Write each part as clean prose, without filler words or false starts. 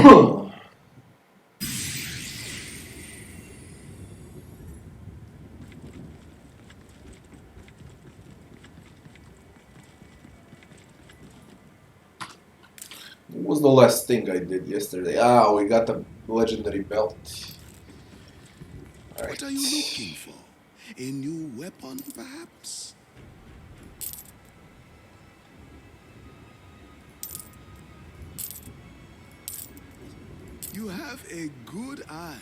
What was the last thing I did yesterday? Ah, we got a legendary belt. All right. What are you looking for? A new weapon, perhaps? You have a good eye.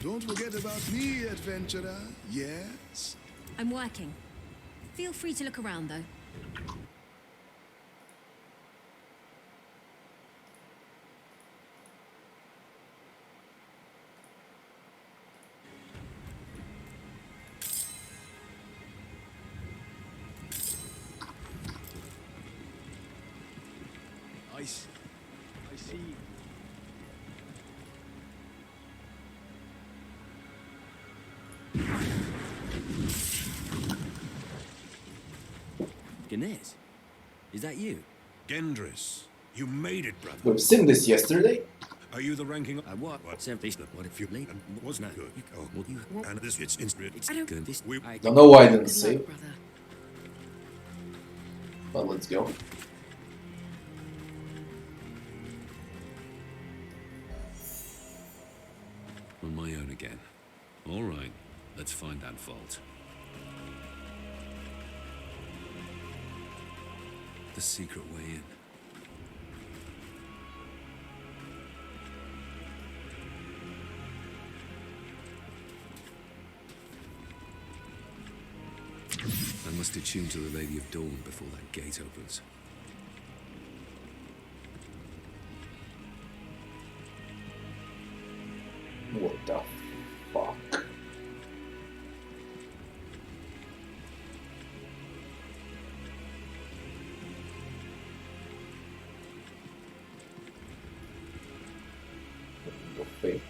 Don't forget about me, adventurer. Yes? I'm working. Feel free to look around, though. I see. Ganesh, is that you? Gendris, you made it, brother. We've seen this yesterday. Are you the ranking? What? What if you late? Wasn't good. Oh, What you want? and this it's instant. I don't good. This. We- I Don't know why I didn't Good save, luck, brother. but let's go. On my own again. All right, let's find that vault. The secret way in. I must attune to the Lady of Dawn before that gate opens. What the fuck? Go fate.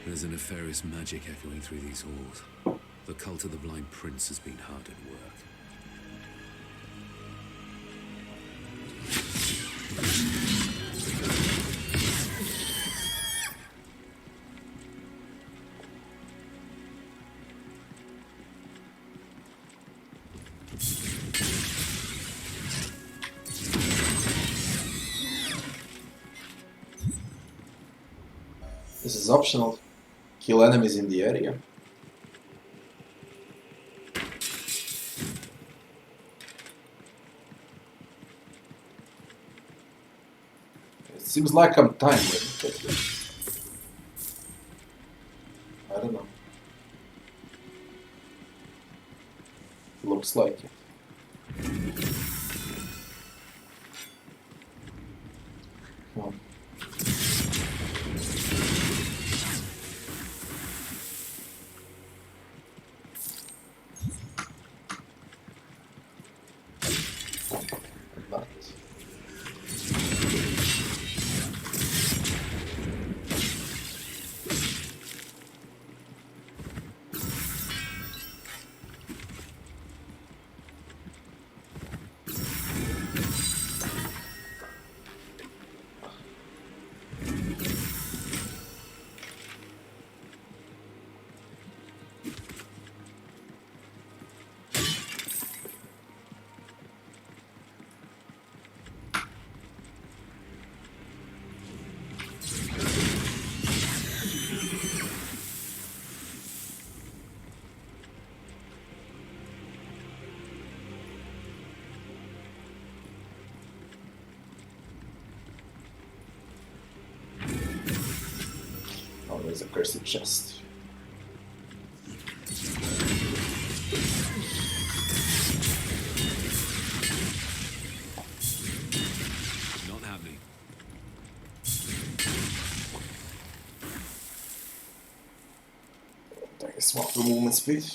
There's a nefarious magic echoing through these halls. The cult of the Blind Prince has been hard at work. This is optional. Kill enemies in the area. It seems like I'm time limited. I don't know. Looks like it. Come on. Not. Oh, there's a cursed chest. Not happening. Swap for movement speed.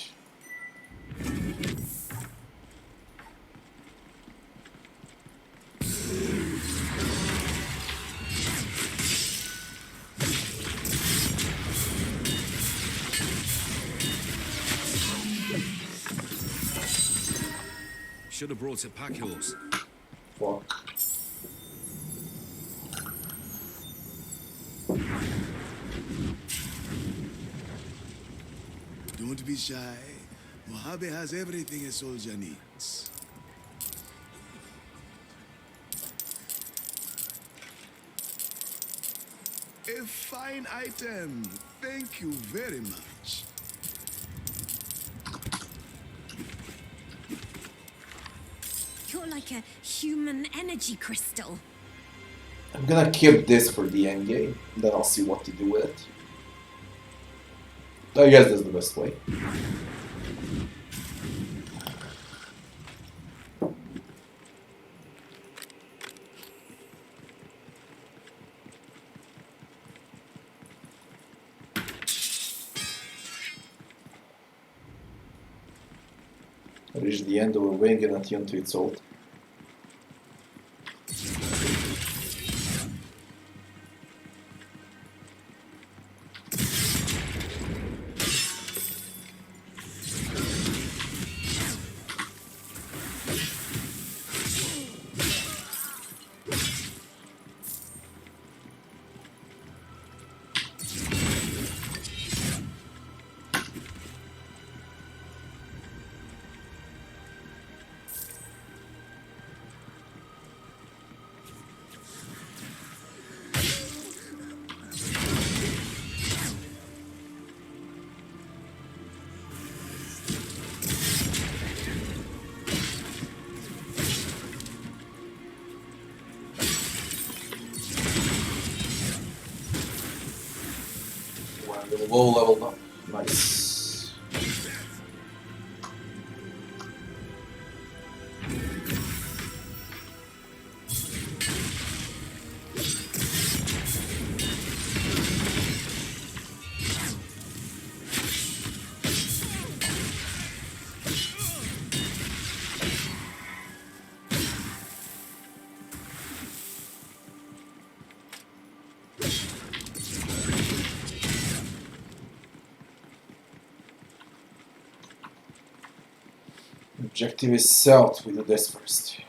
Should have brought a pack horse. Fuck. Don't be shy. Mojave has everything a soldier needs. A fine item. Thank you very much. You're like a human energy crystal. I'm gonna keep this for the end game, then I'll see what to do with it. I guess that's the best way. Reach the end of a wing and attune to its ult. Low level up. Nice. Objective is south, we do this first.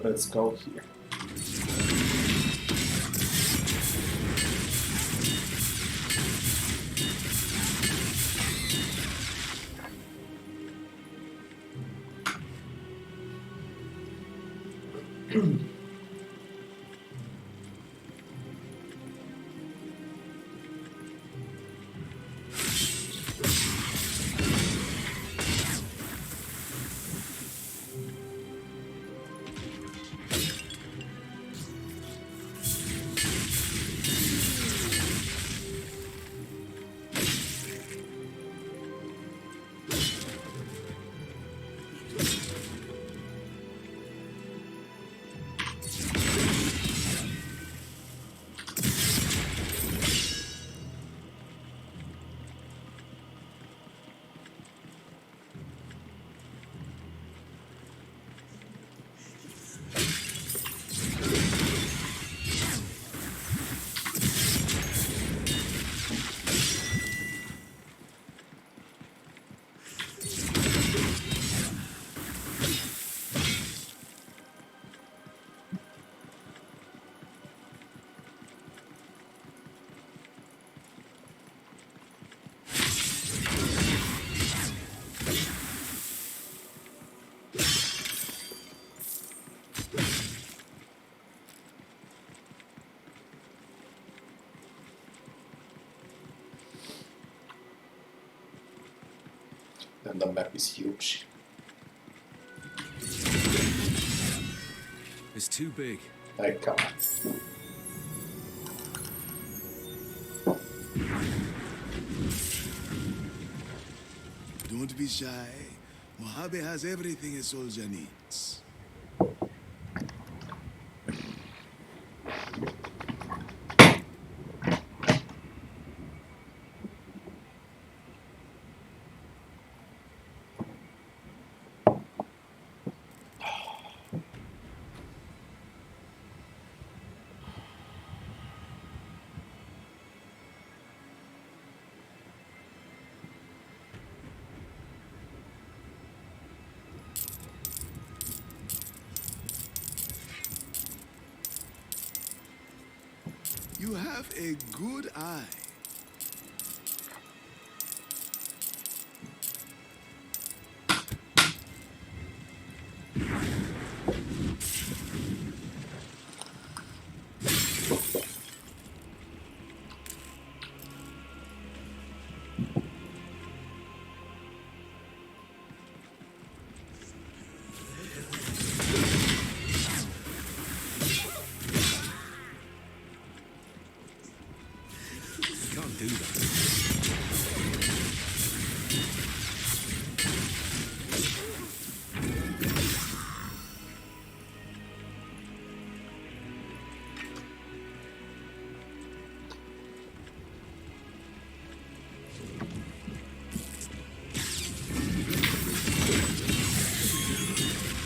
Let's go here. And the map is huge. It's too big. I can't. Don't be shy. Mojave has everything a soldier needs. You have a good eye. Can't do that.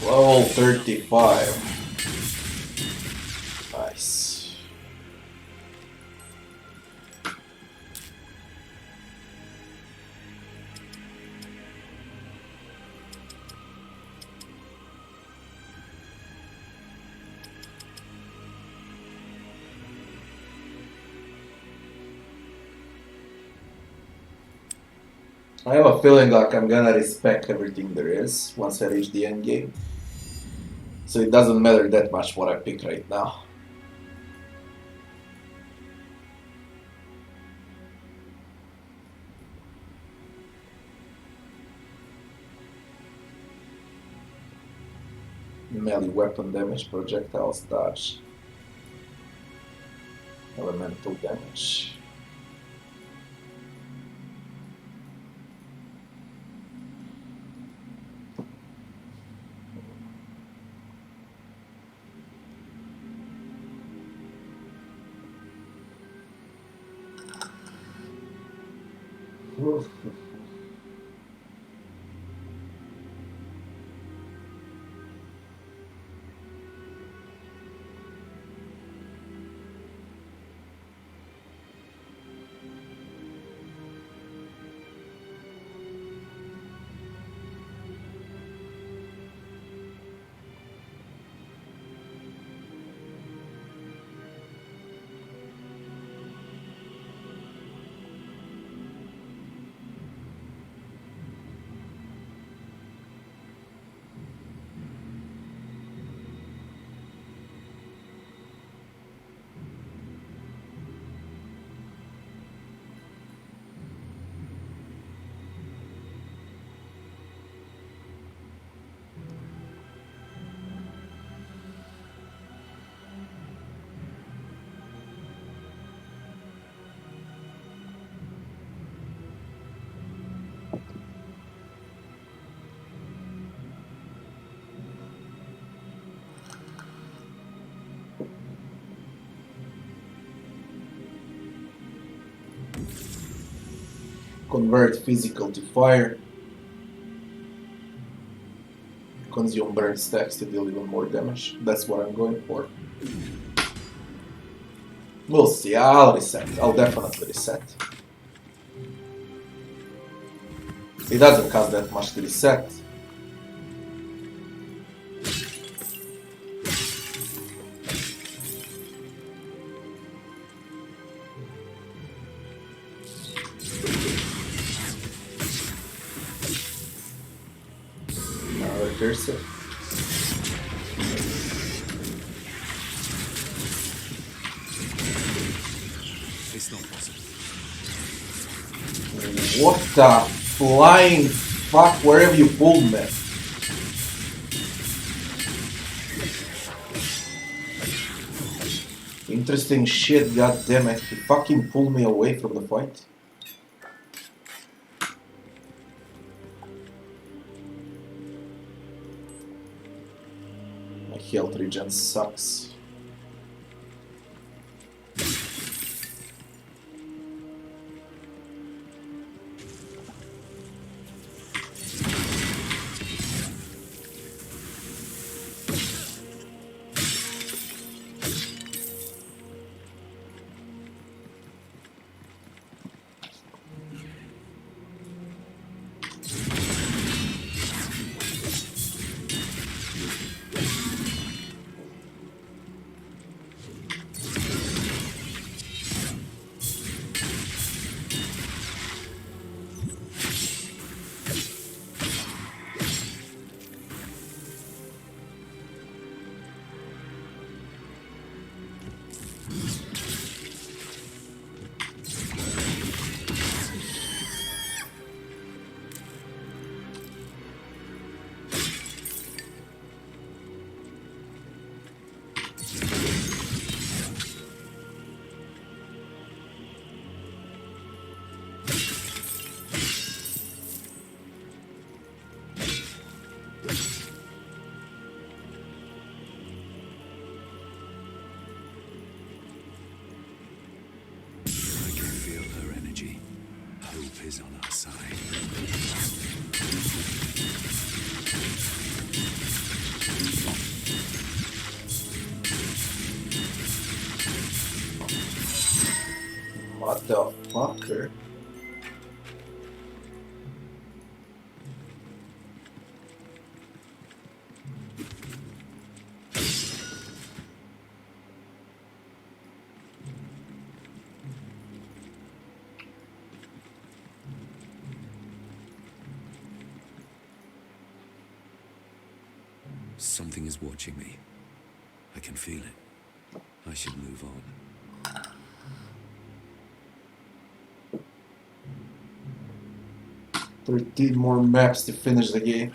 Level 35. Nice. I have a feeling like I'm gonna respect everything there is once I reach the end game. So it doesn't matter that much what I pick right now. Melee weapon damage, projectiles, dodge, elemental damage. Convert physical to fire. Consume burn stacks to deal even more damage. That's what I'm going for. We'll see. I'll reset. I'll definitely reset. It doesn't cost that much to reset. Cursive. It's not possible. What the flying fuck? Where have you pulled me? Interesting shit, goddammit. He fucking pulled me away from the fight. My health regen sucks. Is on our side. Motherfucker. Something is watching me. I can feel it. I should move on. 13 more maps to finish the game.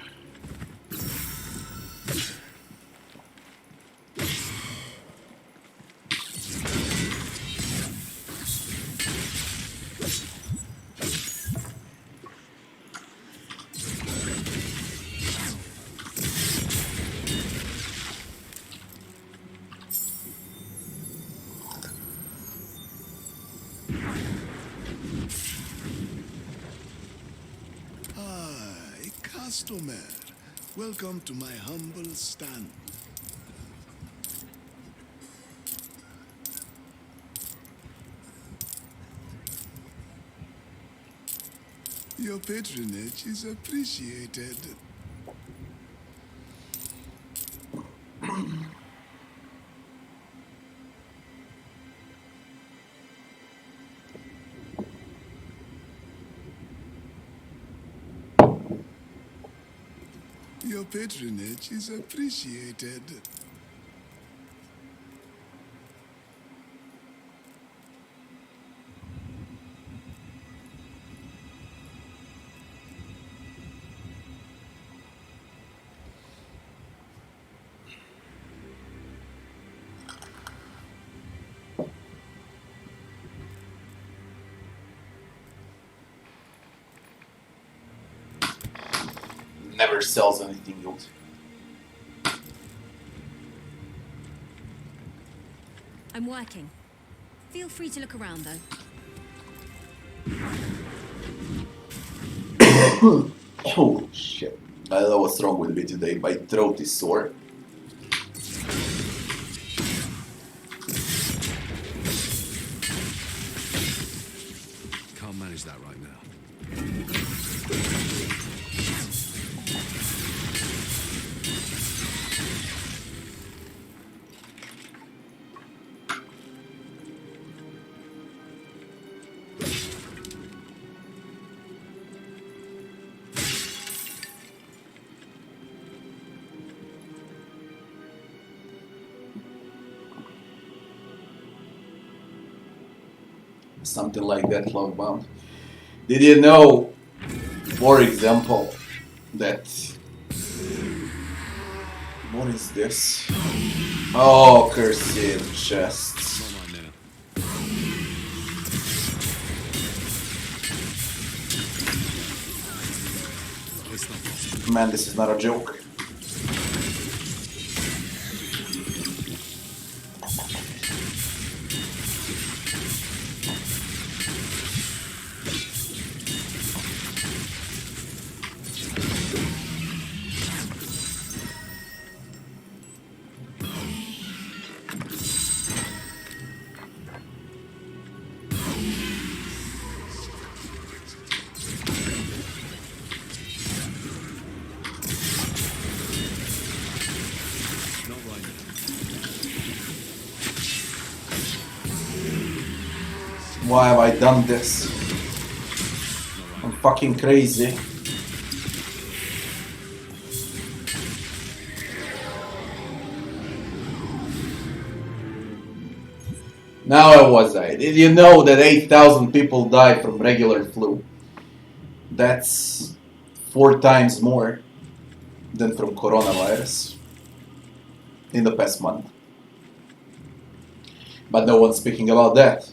Customer, welcome to my humble stand. Your patronage is appreciated. Your patronage is appreciated. Never sells anything good. I'm working. Feel free to look around, though. Oh shit. I don't know what's wrong with me today. My throat is sore. Can't manage that right now. Something like that, Love Bomb. Did you know, for example, That. What is this? Oh, cursed chests. Not right now. It's not possible. Man, this is not a joke. Not right now. Why have I done this? I'm fucking crazy. Now where was I? Did you know that 8,000 people died from regular flu? That's 4 times more than from coronavirus in the past month. But no one's speaking about that.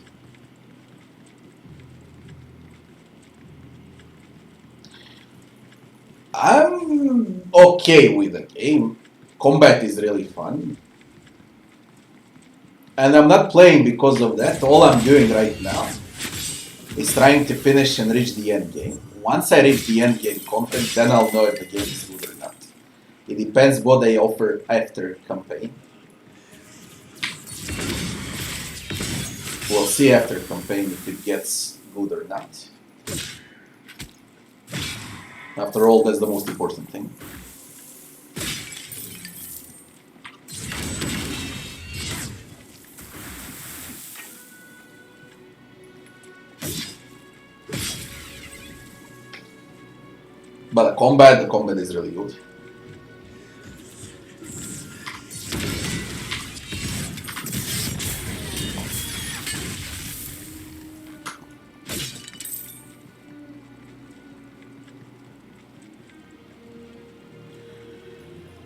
I'm okay with the game. Combat is really fun. And I'm not playing because of that. All I'm doing right now is trying to finish and reach the end game. Once I reach the end game content, then I'll know if the game is good or not. It depends what they offer after campaign. We'll see after campaign if it gets good or not. After all, that's the most important thing. But the combat is really good.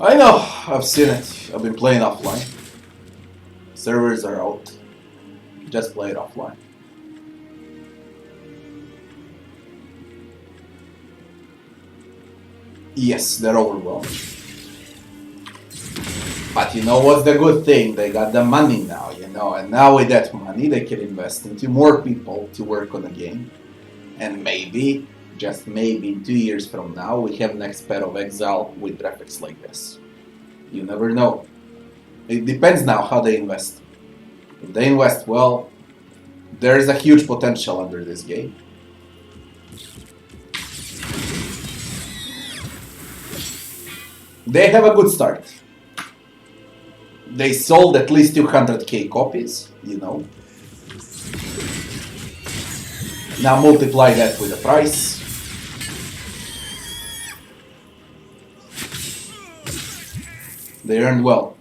I know, I've seen it. I've been playing offline. Servers are out. Just play it offline. Yes, they're overwhelmed. But you know what's the good thing? They got the money now, you know, and now with that money they can invest into more people to work on the game. And maybe, just maybe, in 2 years from now we have next pair of Exile with graphics like this. You never know. It depends now how they invest. If they invest well, there is a huge potential under this game. They have a good start. They sold at least 200k copies, you know. Now multiply that with the price. They earned well.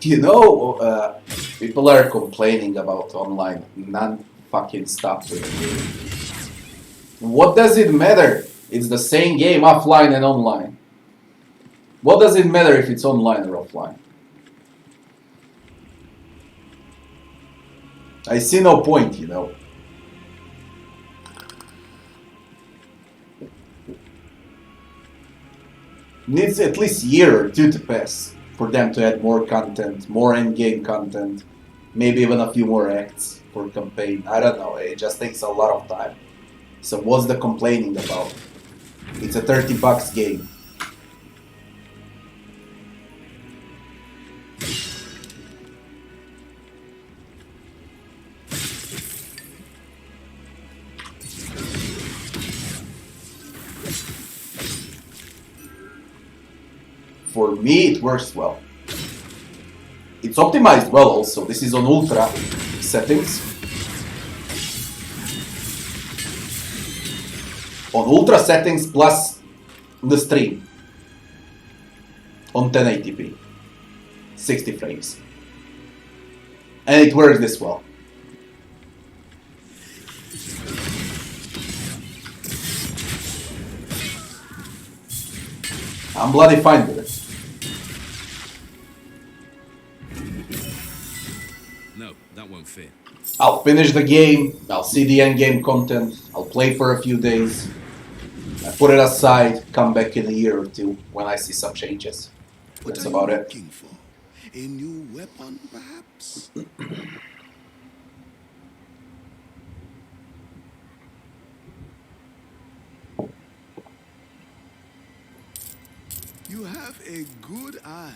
You know, people are complaining about online non-fucking stuff with the game. What does it matter? It's the same game offline and online. What does it matter if it's online or offline? I see no point, you know. Needs at least a year or two to pass for them to add more content, more end-game content, maybe even a few more acts for campaign. I don't know, it just takes a lot of time. So what's the complaining about? It's a $30 game. For me, it works well. It's optimized well also. This is on ultra settings. On ultra settings plus the stream. on 1080p, 60 frames. And it works this well. I'm bloody fine with it. No, that won't fit. I'll finish the game, I'll see the end game content, I'll play for a few days, I put it aside, come back in a year or two when I see some changes. What That's are about you it. looking for? A new weapon, perhaps? You have a good eye.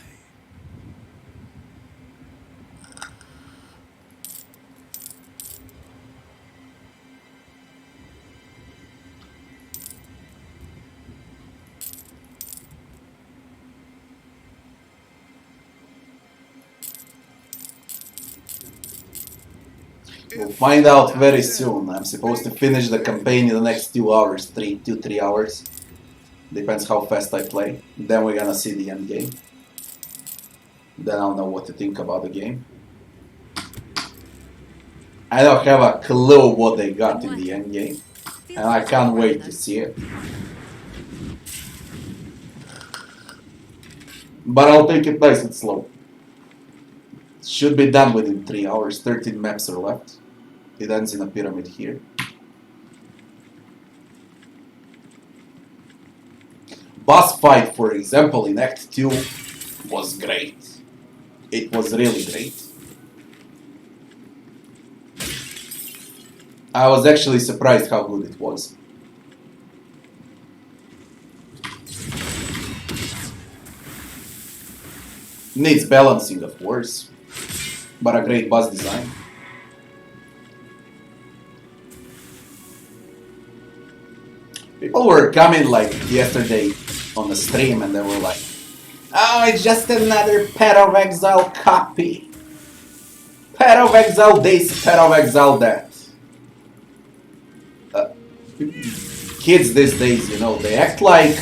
We'll find out very soon. I'm supposed to finish the campaign in the next 2 hours, 3 hours. Depends how fast I play. Then we're gonna see the end game. Then I'll know what to think about the game. I don't have a clue what they got in the end game. And I can't wait to see it. But I'll take it nice and slow. Should be done within 3 hours. 13 maps are left. It ends in a pyramid here. Boss fight, for example, in Act 2 was great. It was really great. I was actually surprised how good it was. Needs balancing, of course, but a great boss design. People were coming like yesterday on the stream and they were like, oh, it's just another Path of Exile copy. Path of Exile this, Path of Exile that. Kids these days, you know, they act like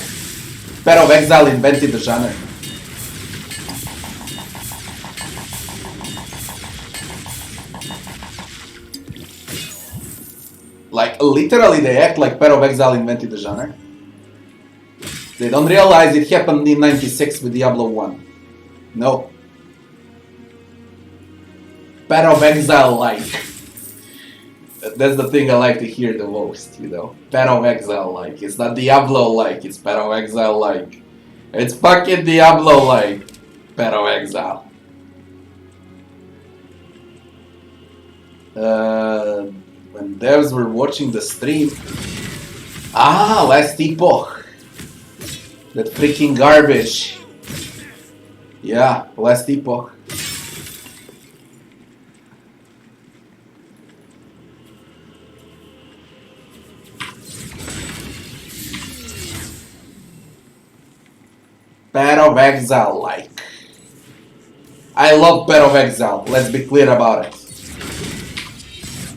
Path of Exile invented the genre. Like, literally they act like Path of Exile invented the genre. They don't realize it happened in 96 with Diablo 1. No. Path of Exile like. That's the thing I like to hear the most, you know. Path of Exile like. It's not Diablo like, it's Path of Exile like. It's fucking Diablo like. Path of Exile. When devs were watching the stream. Ah, Last Epoch. That freaking garbage. Yeah, Last Epoch. Path of Exile like. I love Path of Exile, let's be clear about it.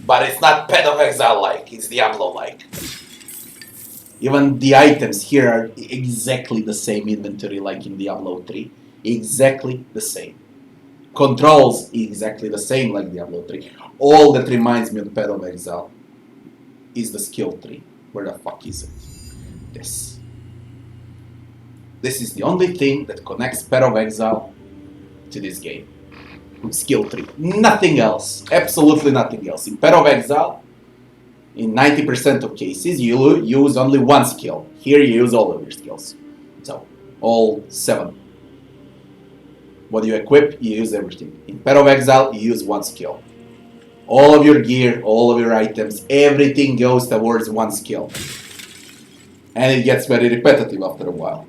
But it's not Path of Exile like, it's Diablo like. Even the items here are exactly the same inventory like in Diablo 3. Exactly the same. Controls exactly the same like Diablo 3. All that reminds me of Path of Exile is the skill tree. Where the fuck is it? This. This is the only thing that connects Path of Exile to this game. Skill tree. Nothing else. Absolutely nothing else. In Path of Exile, in 90% of cases, you use only one skill. Here you use all of your skills. So, all 7. What you equip, you use everything. In Path of Exile, you use one skill. All of your gear, all of your items, everything goes towards one skill. And it gets very repetitive after a while.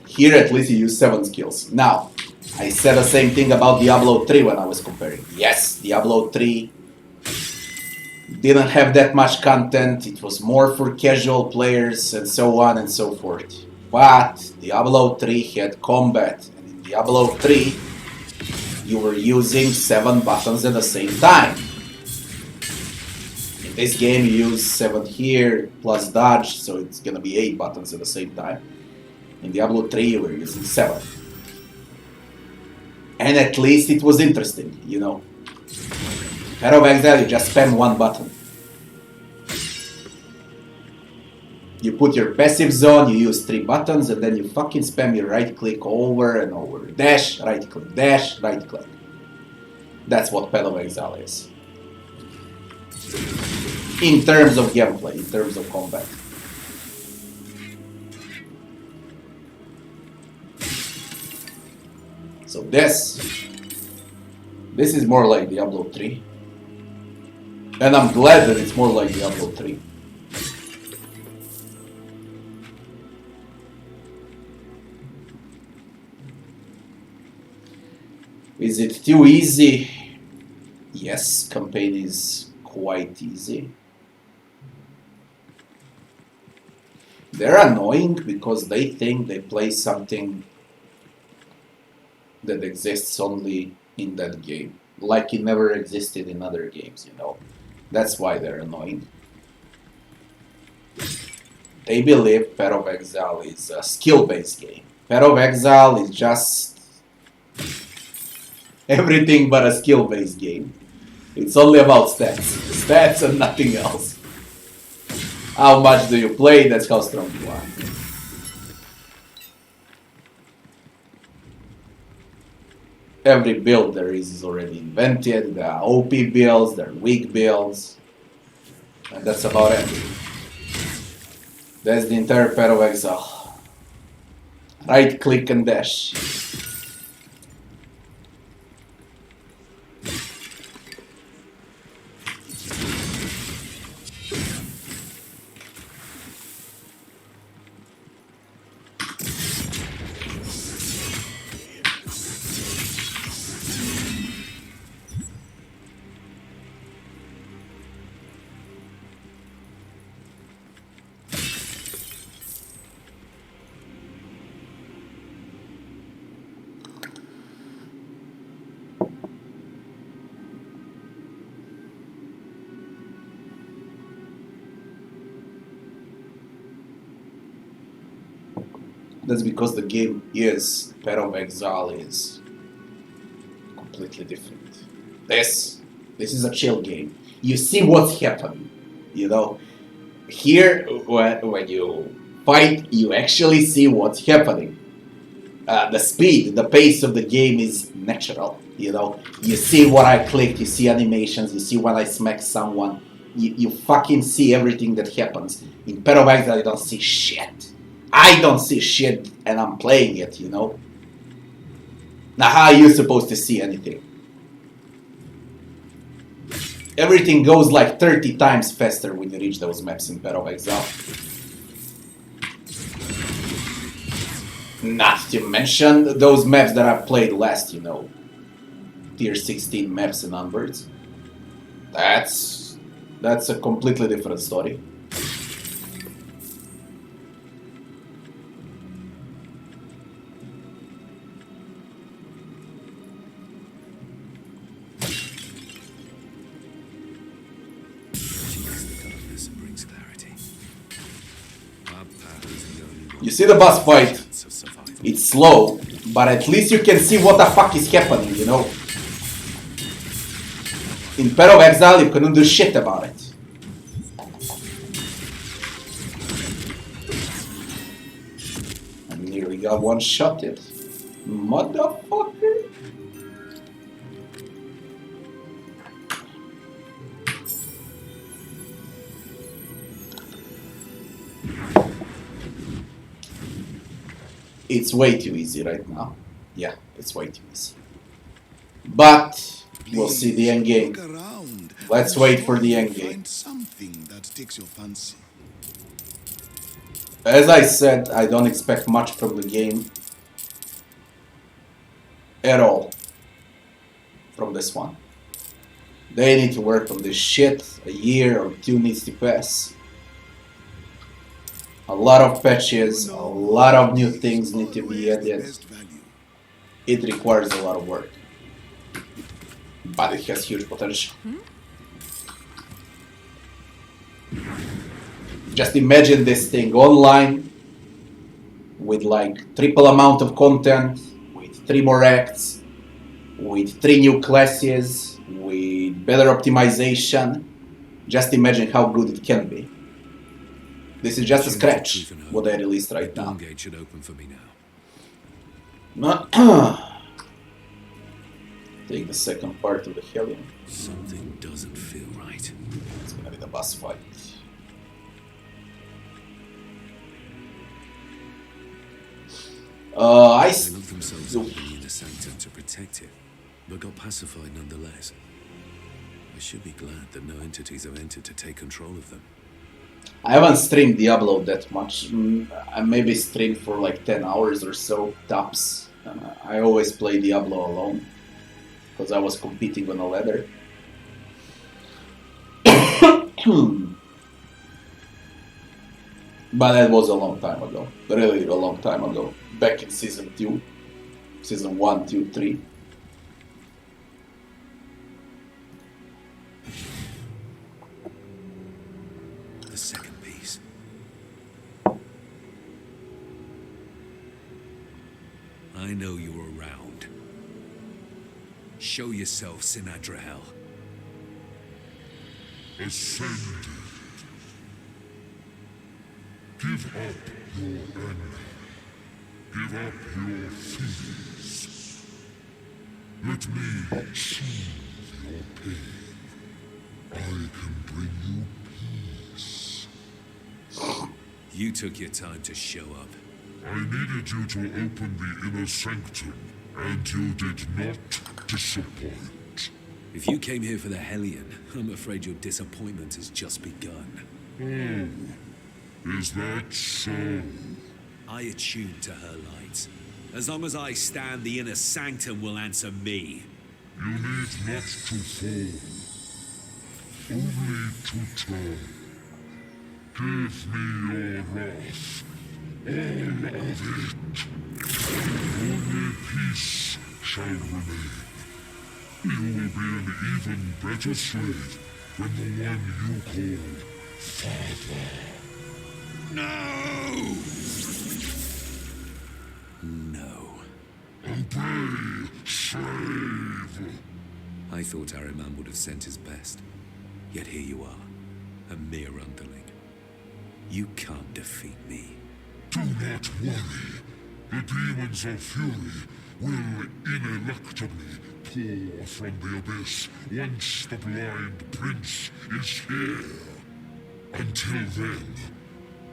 Here at least you use 7 skills. Now, I said the same thing about Diablo 3 when I was comparing. Yes, Diablo 3 didn't have that much content, it was more for casual players and so on and so forth. But Diablo 3 had combat, and in Diablo 3 you were using 7 buttons at the same time. In this game you use 7 here plus dodge, so it's gonna be 8 buttons at the same time. In Diablo 3 you were using 7. And at least it was interesting, you know. Path of Exile, you just spam one button. You put your passive zone, you use 3 buttons, and then you fucking spam your right click over and over. Dash, right click. That's what Path of Exile is. In terms of gameplay, in terms of combat. So this is more like Diablo 3. And I'm glad that it's more like Diablo 3. Is it too easy? Yes, campaign is quite easy. They're annoying because they think they play something that exists only in that game. Like it never existed in other games, you know. That's why they're annoying. They believe Path of Exile is a skill-based game. Path of Exile is just everything but a skill-based game. It's only about stats. Stats and nothing else. How much do you play, that's how strong you are. Every build there is already invented. There are OP builds, there are weak builds. And that's about it. That's the entire Path of Exile. Right click and dash. That's because the game is, Path of Exile is completely different. This is a chill game. You see what's happening, you know. Here, when you fight, you actually see what's happening. The speed, the pace of the game is natural, you know. You see what I clicked, you see animations, you see when I smack someone. You fucking see everything that happens. In Path of Exile, you don't see shit. I don't see shit and I'm playing it, you know. Now how are you supposed to see anything? Everything goes like 30 times faster when you reach those maps in Path of Exile. Not to mention those maps that I played last, you know. Tier 16 maps and onwards. That's a completely different story. You see the boss fight, it's slow, but at least you can see what the fuck is happening, you know. In Path of Exile, you couldn't do shit about it. I nearly got one-shotted. Motherfucker. It's way too easy right now. Yeah, it's way too easy. But we'll see the end game. Let's wait for the end game. Find something that takes your fancy. As I said, I don't expect much from the game at all from this one. They need to work on this shit. A year or two needs to pass. A lot of patches, a lot of new things need to be added. It requires a lot of work. But it has huge potential. Just imagine this thing online with like triple amount of content, with 3 more acts, with 3 new classes, with better optimization. Just imagine how good it can be. This is just a scratch, what I released right the now. dawn gate should open for me Take the second part of the Hellion. Something doesn't feel right. It's gonna be the boss fight. They locked themselves up in the inner sanctum to protect it, but got pacified nonetheless. I should be glad that no entities have entered to take control of them. I haven't streamed Diablo that much. I maybe streamed for like 10 hours or so, tops. I always play Diablo alone, because I was competing on a ladder. But that was a long time ago. Really a long time ago. Back in Season 2. Season 1, 2, 3. The second piece. I know you're around. Show yourself, Sinadrahel. Ascended. Give up your anger. Give up your fears. Let me soothe your pain. I can bring you peace. You took your time to show up. I needed you to open the inner sanctum, and you did not disappoint. If you came here for the Hellion, I'm afraid your disappointment has just begun. Oh, is that so? I attune to her light. As long as I stand, the inner sanctum will answer me. You need not to fall, only to turn. Give me your wrath, all of it. Only peace shall remain. You will be an even better slave than the one you called Father. No! No. Obey, slave! I thought Ahriman would have sent his best. Yet here you are, a mere underling. You can't defeat me. Do not worry. The demons of fury will ineluctably pour from the abyss once the blind prince is here. Until then,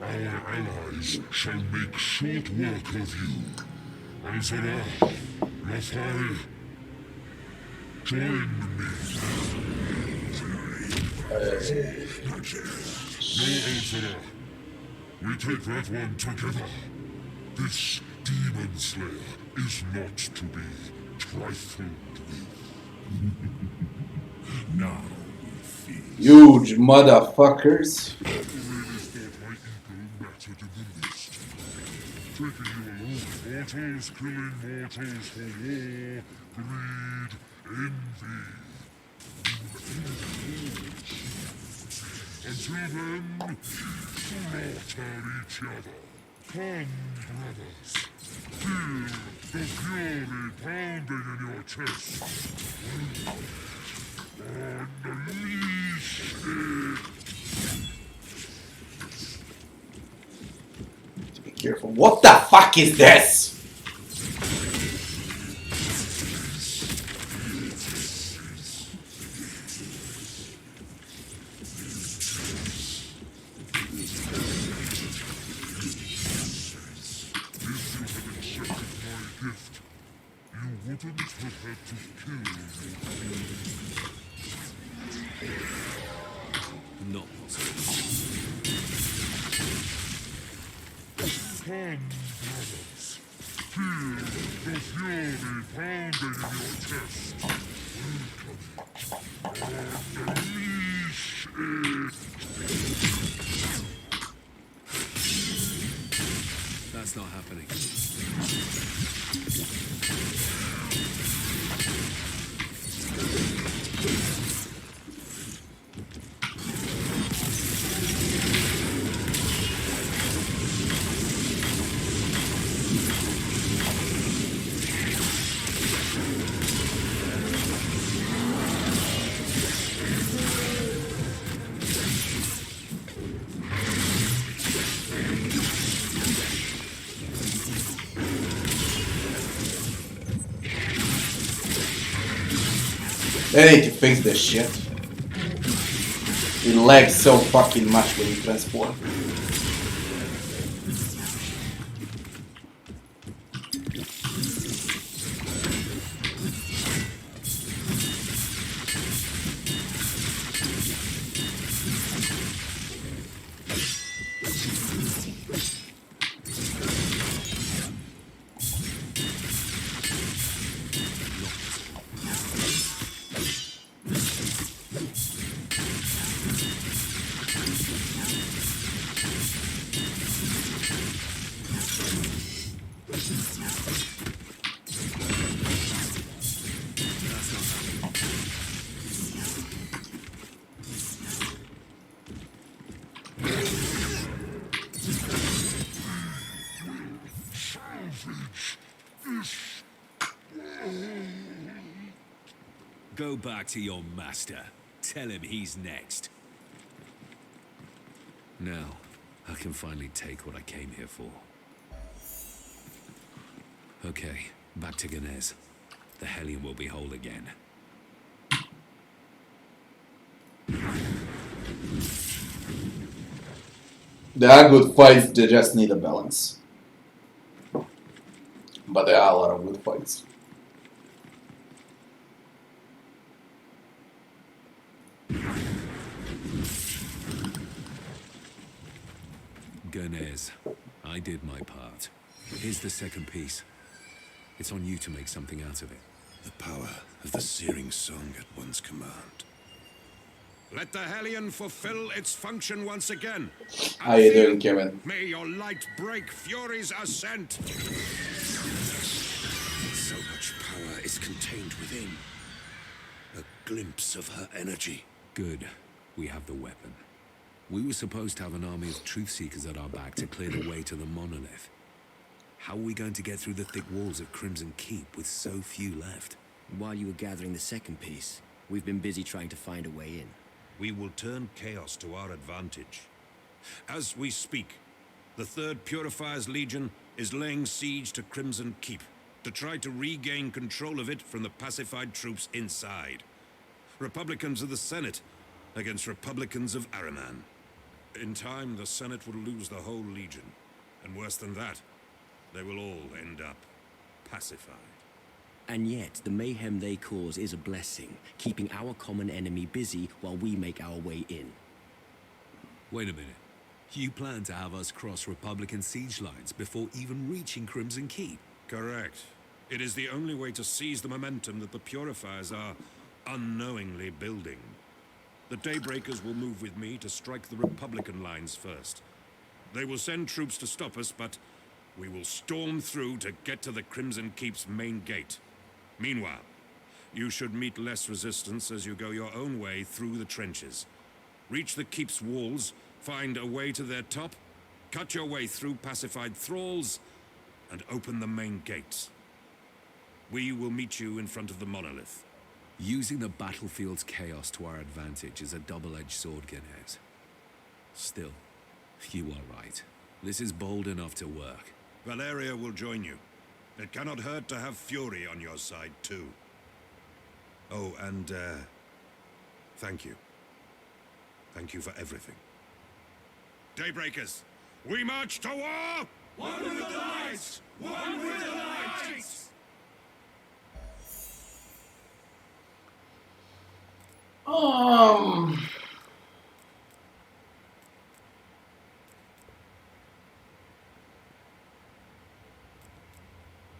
our allies shall make short work of you. Azara, Lafai, join me. No, Azara. We take that one together. This demon slayer is not to be trifled with. Now we feast. Huge motherfuckers. I really thought my ego mattered in the least. Taking you alone, mortals killing mortals for war, greed, envy. Until then, slaughter each other. Come, brothers. Feel the fury pounding in your chest. Unleash it. Be careful. What the fuck is this? Wouldn't have had to kill you. Not possible. Come, brothers. Feel the fury pounding in your chest. Unleash it. That's not happening. They need to fix this shit. It lags so fucking much when you transport. Go back to your master. Tell him he's next. Now, I can finally take what I came here for. Okay, back to Ganez. The Hellion will be whole again. They are good fights, they just need a balance. But there are a lot of good fights. Ganez, I did my part. Here's the second piece. It's on you to make something out of it. The power of the searing song at one's command. Let the Hellion fulfill its function once again. How you doing, Kevin? May your light break Fury's ascent. So much power is contained within. A glimpse of her energy. Good. We have the weapon. We were supposed to have an army of truth seekers at our back to clear the way to the monolith. How are we going to get through the thick walls of Crimson Keep with so few left? While you were gathering the second piece, we've been busy trying to find a way in. We will turn chaos to our advantage. As we speak, the 3rd Purifier's Legion is laying siege to Crimson Keep to try to regain control of it from the pacified troops inside. Republicans of the Senate against Republicans of Araman. In time, the Senate will lose the whole Legion. And worse than that, they will all end up pacified. And yet, the mayhem they cause is a blessing, keeping our common enemy busy while we make our way in. Wait a minute. You plan to have us cross Republican siege lines before even reaching Crimson Keep? Correct. It is the only way to seize the momentum that the Purifiers are unknowingly building. The Daybreakers will move with me to strike the Republican lines first. They will send troops to stop us, but we will storm through to get to the Crimson Keep's main gate. Meanwhile, you should meet less resistance as you go your own way through the trenches. Reach the Keep's walls, find a way to their top, cut your way through pacified thralls, and open the main gates. We will meet you in front of the monolith. Using the battlefield's chaos to our advantage is a double-edged sword, Ganez. Still, you are right. This is bold enough to work. Valeria will join you. It cannot hurt to have Fury on your side, too. Oh, and, thank you. Thank you for everything. Daybreakers, we march to war! One with the light! One with the light!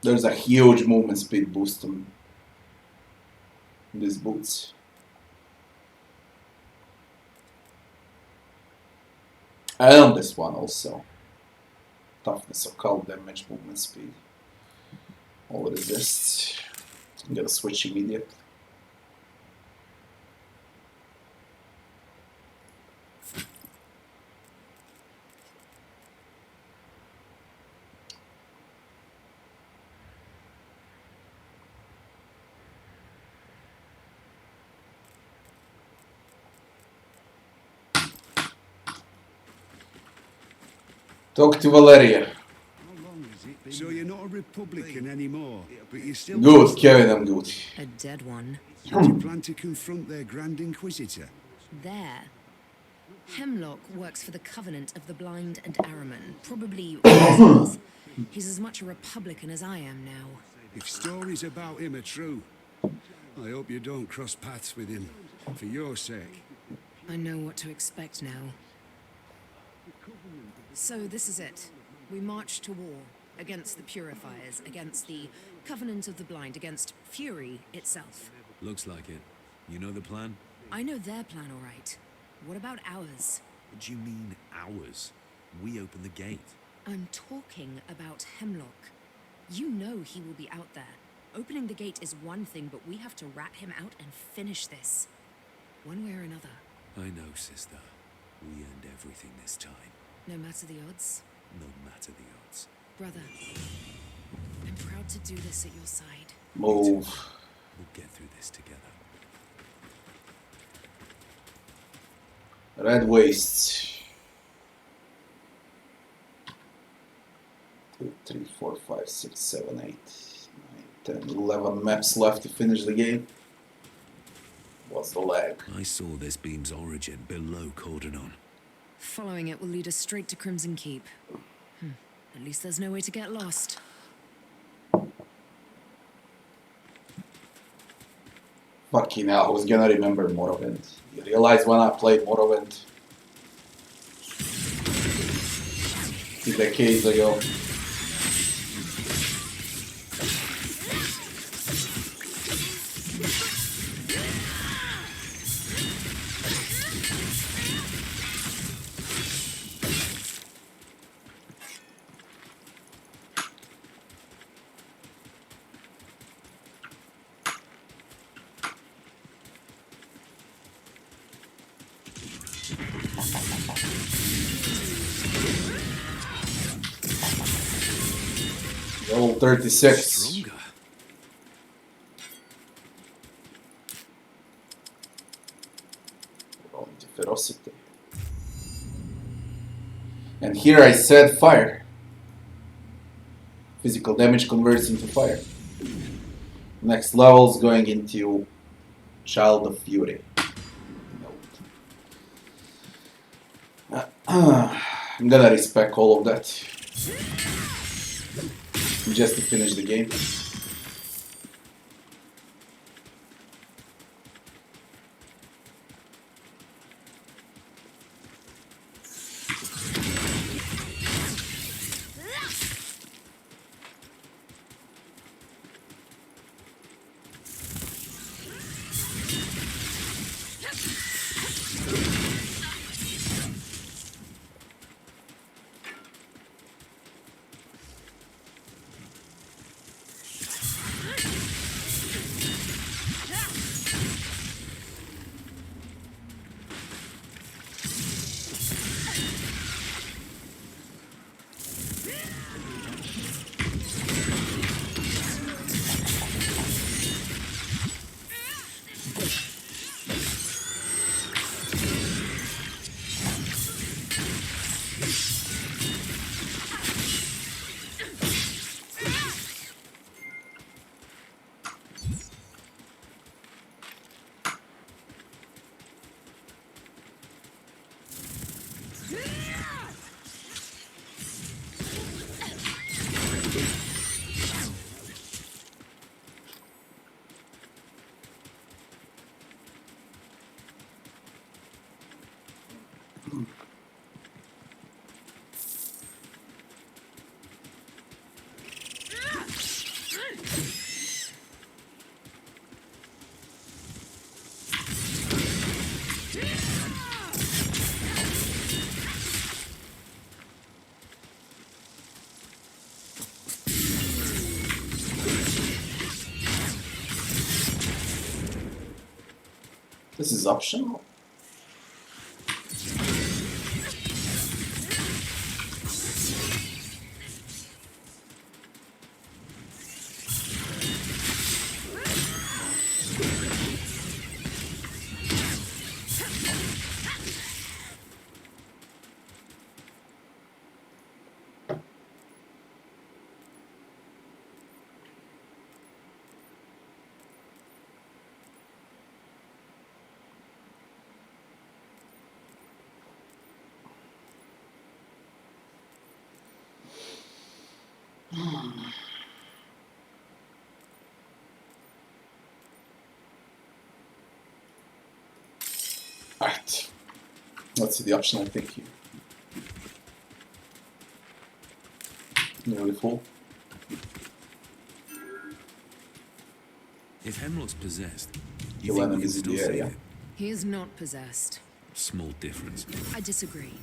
There's a huge movement speed boost on these boots. And on this one also. Toughness, occult damage, movement speed. All resist. I'm gonna switch immediately. Talk to Valeria. So you're not a Republican anymore, but you still... Good, Kevin, I'm good. A dead one. Do you plan to confront their Grand Inquisitor? There. Hemlock works for the Covenant of the Blind and Araman. Probably... He's as much a Republican as I am now. If stories about him are true, I hope you don't cross paths with him, for your sake. I know what to expect now. So this is it. We march to war. Against the Purifiers, against the Covenant of the Blind, against Fury itself. Looks like it. You know the plan? I know their plan, all right. What about ours? What do you mean, ours? We open the gate. I'm talking about Hemlock. You know he will be out there. Opening the gate is one thing, but we have to rat him out and finish this. One way or another. I know, sister. We earned everything this time. No matter the odds. No matter the odds. Brother, I'm proud to do this at your side. Move. We'll get through this together. Red Wastes. 2, 3, 4, 5, 6, 7, 8, 9, 10, 11 maps left to finish the game. What's the lag? I saw this beam's origin below Cordonon. Following it will lead us straight to Crimson Keep. At least there's no way to get lost. Fucking hell, I was gonna remember Morrowind. You realize when I played Morrowind 2 decades ago. Level 36. Stronger. Going to ferocity. And here I said fire. Physical damage converts into fire. Next level is going into Child of Fury. I'm gonna respec all of that. Just to finish the game. This is optional. Alright. Let's see the optional thing here. Nearly full. If Hemlock's possessed, you Kill think we can enemies in still the save area. him? He is not possessed. Small difference. I disagree.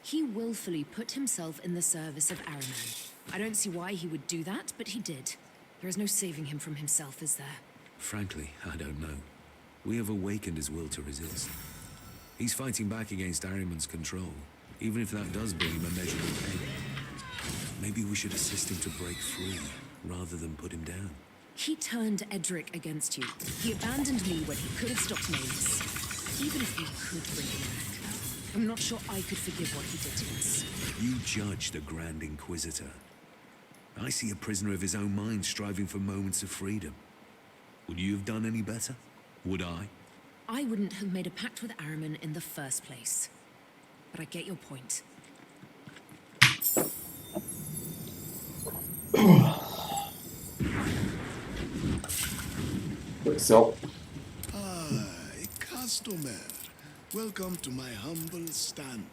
He willfully put himself in the service of Araman. I don't see why he would do that, but he did. There is no saving him from himself, is there? Frankly, I don't know. We have awakened his will to resist. He's fighting back against Ahriman's control, even if that does bring him immeasurable pain. Maybe we should assist him to break free, rather than put him down. He turned Edric against you. He abandoned me when he could have stopped Maelys. Even if we could bring him back, I'm not sure I could forgive what he did to us. You judge the Grand Inquisitor. I see a prisoner of his own mind striving for moments of freedom. Would you have done any better? Would I? I wouldn't have made a pact with Araman in the first place. But I get your point. So, A customer. Welcome to my humble stand.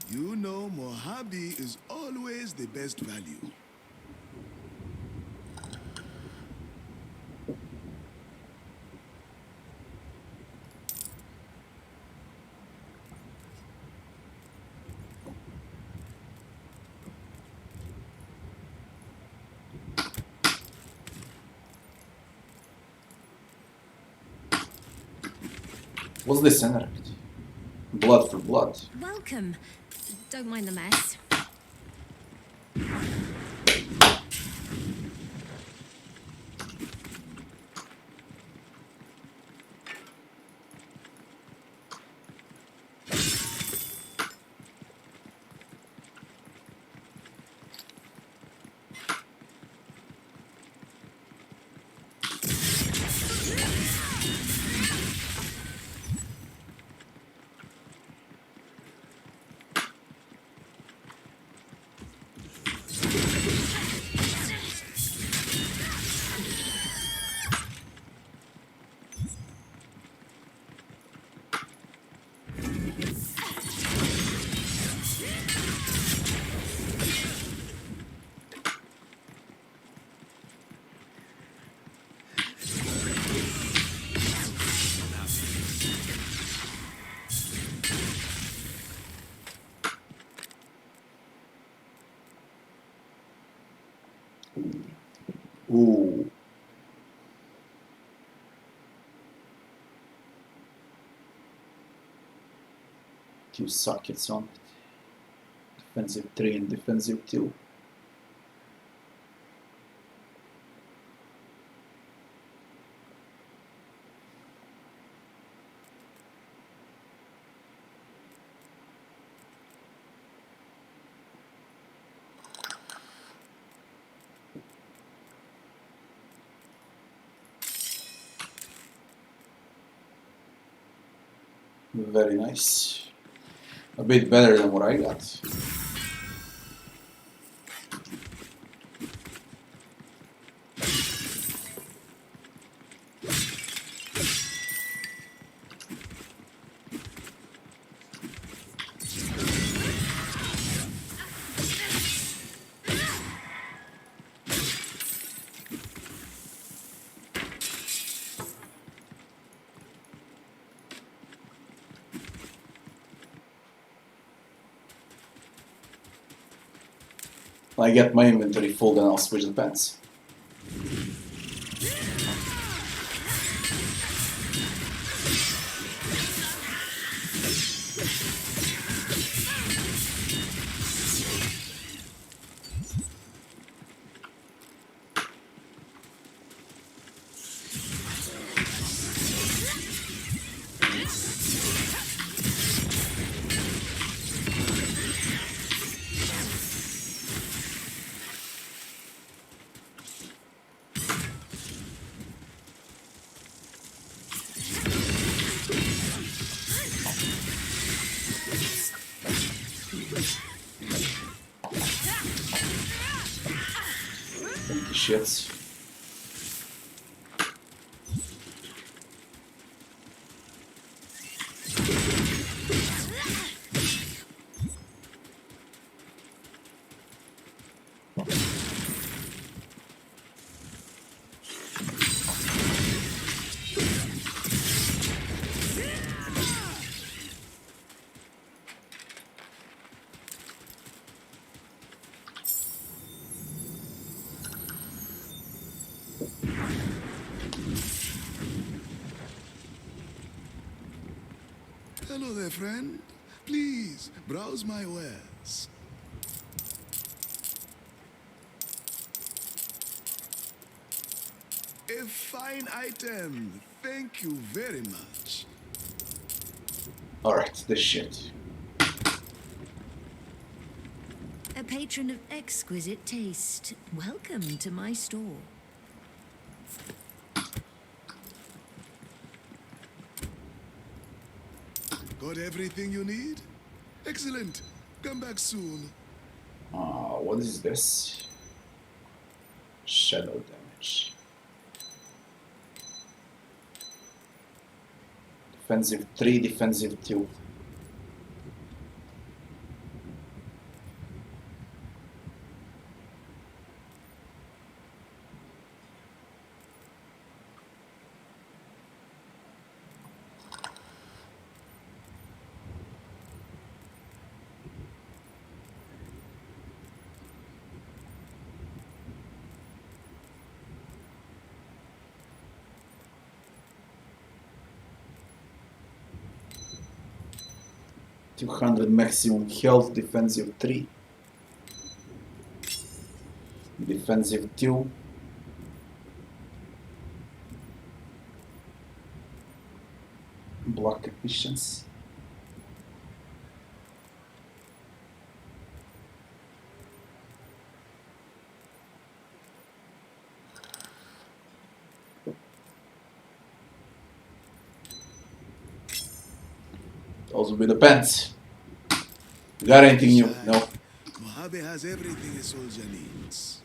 You know Mojave is always the best value. what's this interact? Blood for blood. Welcome. Don't mind the mess. Ooh. Two sockets on it. Defensive 3 and defensive 2. Very nice. A bit better than what I got. When I get my inventory full, then I'll switch the pants. Empty shits. Hello there, friend. Please, browse my wares. A fine item. Thank you very much. Alright, this shit. A patron of exquisite taste. Welcome to my store. Got everything you need? Excellent. Come back soon. What is this? Shadow damage. Defensive 3, defensive 2. $200 maximum health, defensive 3. Defensive 2. Block efficiency. Those will be the pants. Got anything new? No. Mojave has everything a soldier needs.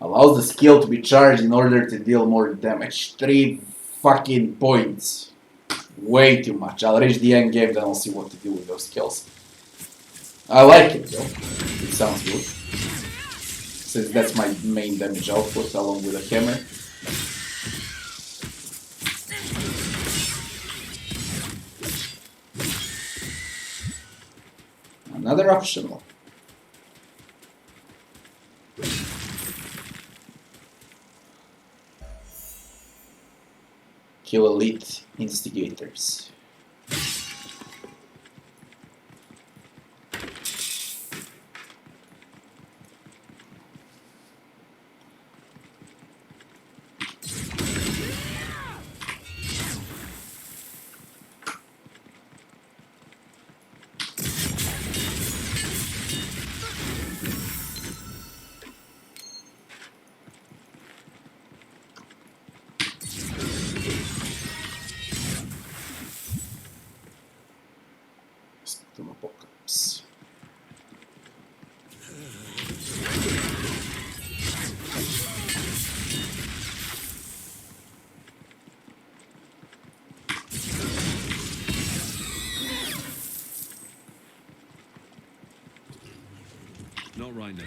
Allows the skill to be charged in order to deal more damage. 3 fucking points. Way too much. I'll reach the end game, then I'll see what to do with those skills. I like it though. It sounds good. Since that's my main damage output along with a hammer. Another optional. Kill elite instigators. Apocalypse. Not right now.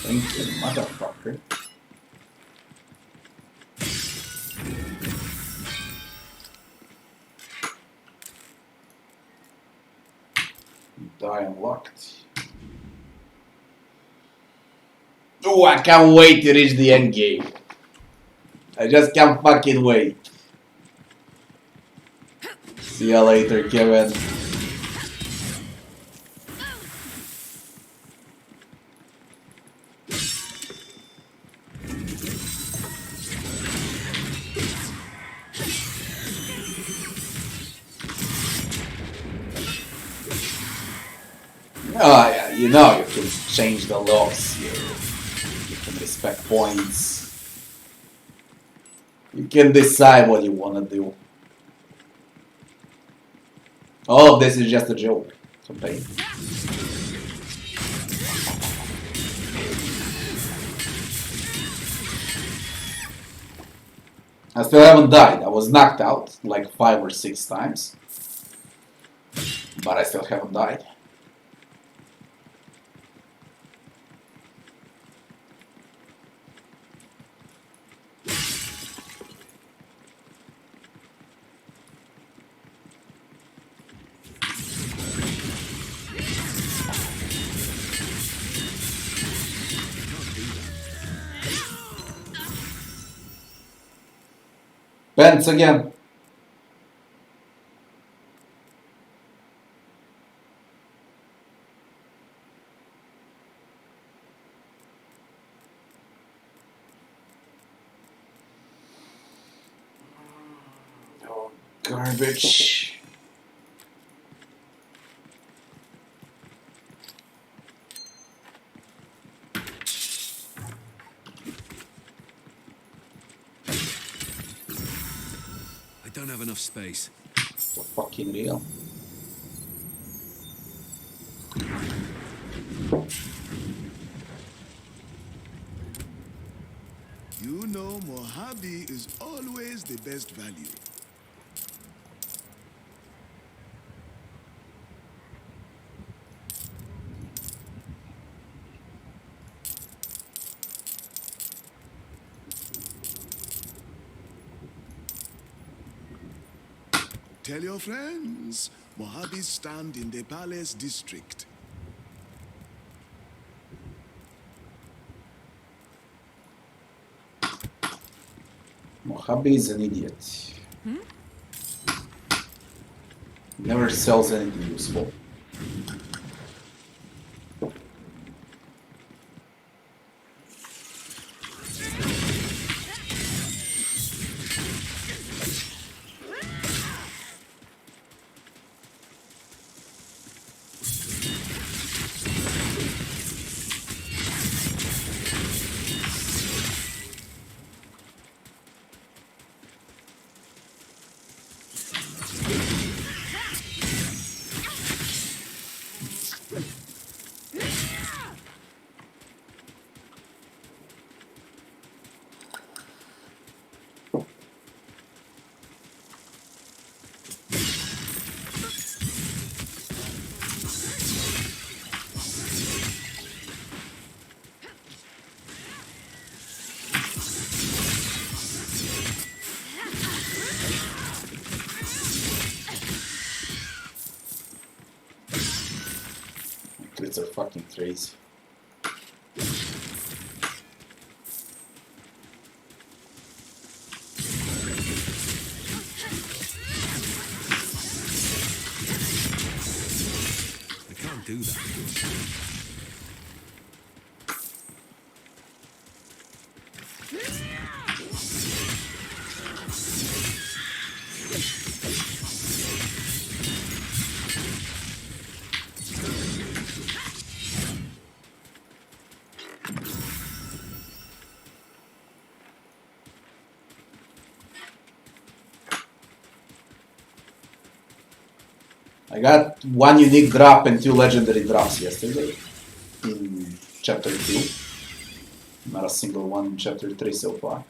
Thank you, motherfucker. Die unlocked. Oh, I can't wait to reach the end game. I just can't fucking wait. See you later, Kevin. Oh yeah, you know you can change the locks here. You can respect points. You can decide what you want to do. All of this is just a joke. Campaign. I still haven't died. I was knocked out like 5 or 6 times. But I still haven't died. Pants again. Oh, garbage. I don't have enough space. For fucking real. You know Mojave is always the best value. Tell your friends, Mojave stand in the Palace District. Mojave is an idiot. Never sells anything useful. Crits are fucking crazy. I can't do that. I got 1 unique drop and 2 legendary drops yesterday in chapter 2. Not a single one in chapter 3 so far.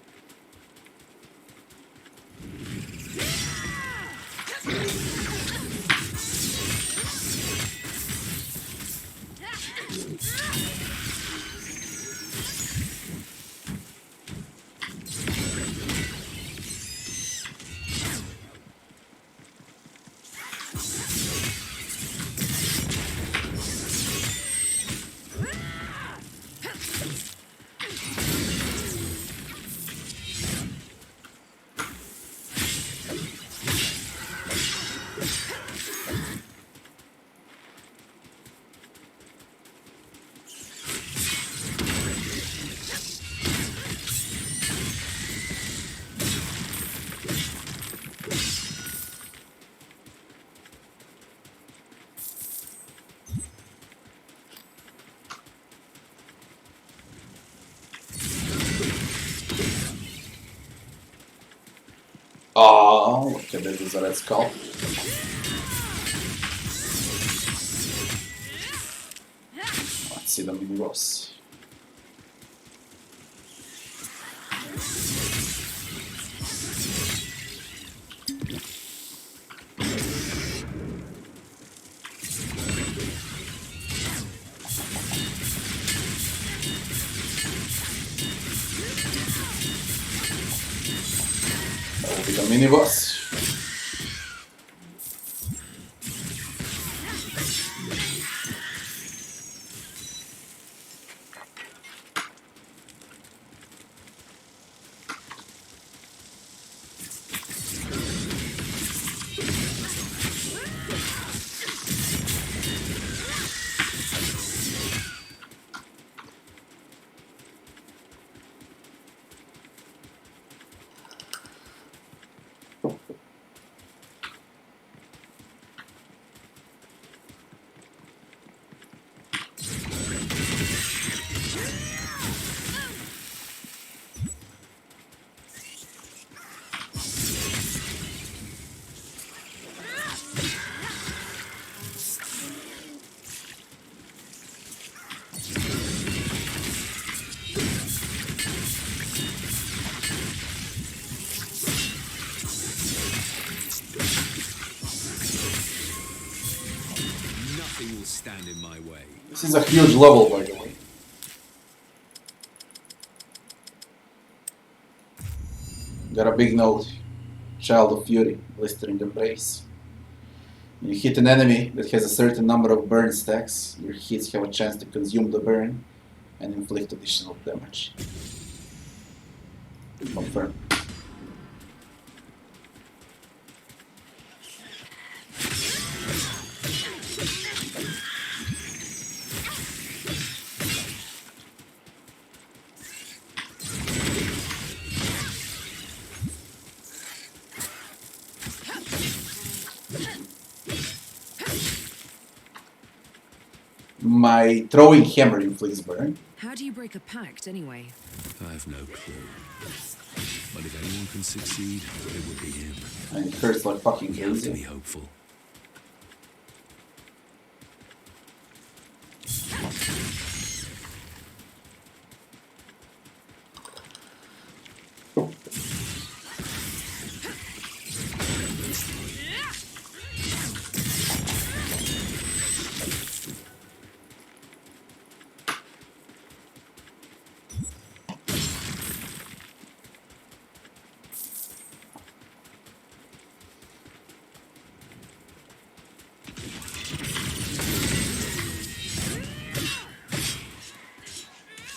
Oh, look at this, red skull. Let's see the mini boss. That will be the mini boss. Nothing will stand in my way. This is a huge level, by the way. Got a big note. Child of Fury, blistering embrace. When you hit an enemy that has a certain number of burn stacks, your hits have a chance to consume the burn and inflict additional damage. Confirm. My throwing hammer inflicts burn. How do you break a pact, anyway? I have no clue. But if anyone can succeed, it would be him. And it hurts like fucking We have to be crazy. hopeful.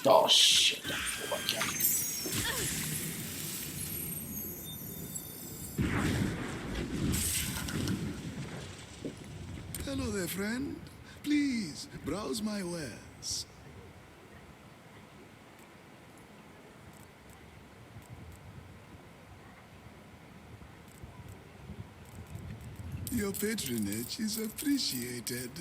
Oh shit. Hello there, friend. Please, browse my wares. Your patronage is appreciated.